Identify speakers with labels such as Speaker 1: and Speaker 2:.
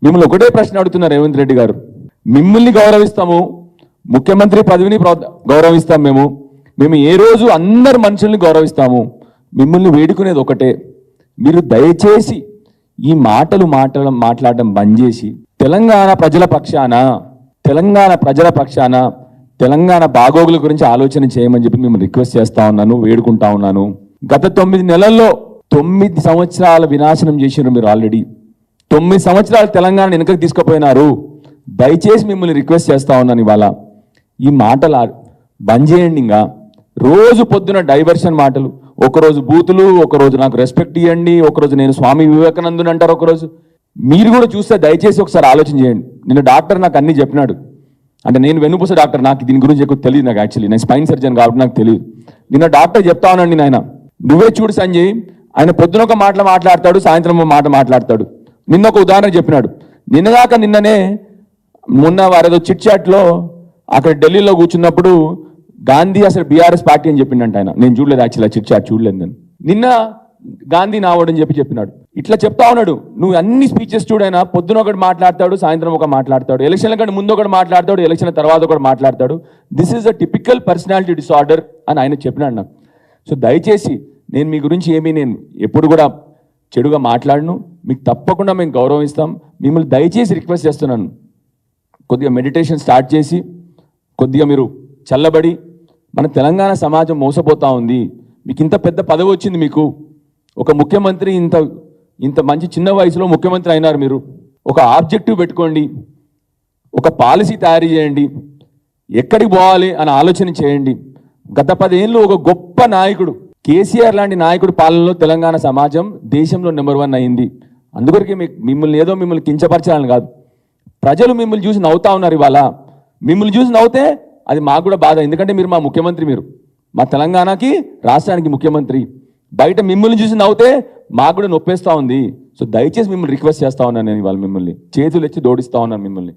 Speaker 1: మిమ్మల్ని ఒకటే ప్రశ్న అడుగుతున్నారు రేవంత్ రెడ్డి గారు. మిమ్మల్ని గౌరవిస్తాము, ముఖ్యమంత్రి పదవిని గౌరవిస్తాం. మేము ఏ రోజు అందరు మనుషుల్ని గౌరవిస్తాము. మిమ్మల్ని వేడుకునేది ఒకటే, మీరు దయచేసి ఈ మాట్లాడడం బంద్ చేసి తెలంగాణ ప్రజల పక్షాన తెలంగాణ బాగోగుల గురించి ఆలోచన చేయమని చెప్పి మిమ్మల్ని రిక్వెస్ట్ చేస్తా ఉన్నాను, వేడుకుంటా ఉన్నాను. గత 9 నెలల్లో 9 సంవత్సరాల వినాశనం చేసినారు మీరు. ఆల్రెడీ 9 సంవత్సరాలు తెలంగాణ వెనుకకు తీసుకుపోయినారు. దయచేసి మిమ్మల్ని రిక్వెస్ట్ చేస్తా ఉన్నాను, ఇవాళ ఈ మాటలు బంద్ చేయండి. ఇంకా రోజు పొద్దున డైవర్షన్ మాటలు, ఒకరోజు బూతులు, ఒకరోజు నాకు రెస్పెక్ట్ ఇవ్వండి, ఒకరోజు నేను స్వామి వివేకానందుని అంటారు ఒకరోజు. మీరు కూడా చూస్తే దయచేసి ఒకసారి ఆలోచన చేయండి. నిన్న డాక్టర్ నాకు అన్ని చెప్పినాడు. అంటే నేను వెన్నుపూస డాక్టర్, నాకు దీని గురించి ఎక్కువ తెలియదు. నాకు యాక్చువల్లీ నేను స్పైన్ సర్జన్ కాబట్టి నాకు తెలియదు. నిన్న డాక్టర్ చెప్తా ఉన్నాండి, నాయన నువ్వే చూడు సంజయ్, ఆయన పొద్దున ఒక మాట్లాడతాడు, సాయంత్రం ఒక మాట్లాడతాడు. నిన్న ఒక ఉదాహరణ చెప్పినాడు. నిన్ననే మొన్న వారేదో చిట్ చాట్లో అక్కడ ఢిల్లీలో కూర్చున్నప్పుడు గాంధీ అసలు బీఆర్ఎస్ పార్టీ అని చెప్పిండంట ఆయన. నేను చూడలేదు యాక్చువల్లీ, చిట్ చాట్ చూడలేదు నేను. నిన్న గాంధీ నావడని చెప్పినాడు. ఇట్లా చెప్తా ఉన్నాడు. నువ్వు అన్ని స్పీచెస్ చూడైనా పొద్దున ఒకటి మాట్లాడతాడు, సాయంత్రం ఒక మాట్లాడతాడు, ఎలక్షన్ల కంటే ముందు ఒకటి మాట్లాడతాడు, ఎలక్షన్ తర్వాత ఒకటి మాట్లాడతాడు. This is a typical personality disorder అని ఆయన చెప్పినాడు నాకు. సో దయచేసి నేను మీ గురించి నేను ఎప్పుడు కూడా చెడుగా మాట్లాడను. మీకు తప్పకుండా మేము గౌరవిస్తాం. మిమ్మల్ని దయచేసి రిక్వెస్ట్ చేస్తున్నాను, కొద్దిగా మెడిటేషన్ స్టార్ట్ చేసి కొద్దిగా మీరు చల్లబడి, మన తెలంగాణ సమాజం మోసపోతూ ఉంది. మీకు ఇంత పెద్ద పదవి వచ్చింది, మీకు ఒక ముఖ్యమంత్రి, ఇంత మంచి చిన్న వయసులో ముఖ్యమంత్రి అయినారు. మీరు ఒక ఆబ్జెక్టివ్ పెట్టుకోండి, ఒక పాలసీ తయారు చేయండి, ఎక్కడికి పోవాలి అని ఆలోచన చేయండి. గత 10 ఏళ్ళు ఒక గొప్ప నాయకుడు కేసీఆర్ లాంటి నాయకుడు పాలనలో తెలంగాణ సమాజం దేశంలో నెంబర్ 1 అయింది. అందుకొరకే మిమ్మల్ని కించపరచాలని కాదు, ప్రజలు మిమ్మల్ని చూసి నవ్వుతా ఉన్నారు. ఇవాళ మిమ్మల్ని చూసి నవ్వుతే అది మాకు కూడా బాధ. ఎందుకంటే మీరు మా ముఖ్యమంత్రి, మీరు మా తెలంగాణకి రాష్ట్రానికి ముఖ్యమంత్రి. బయట మిమ్మల్ని చూసి నవ్వుతే మాకు కూడా నొప్పేస్తూ ఉంది. సో దయచేసి మిమ్మల్ని రిక్వెస్ట్ చేస్తా ఉన్నాను నేను. ఇవాళ మిమ్మల్ని చేతులు ఎత్తి దోడిస్తా ఉన్నాను మిమ్మల్ని.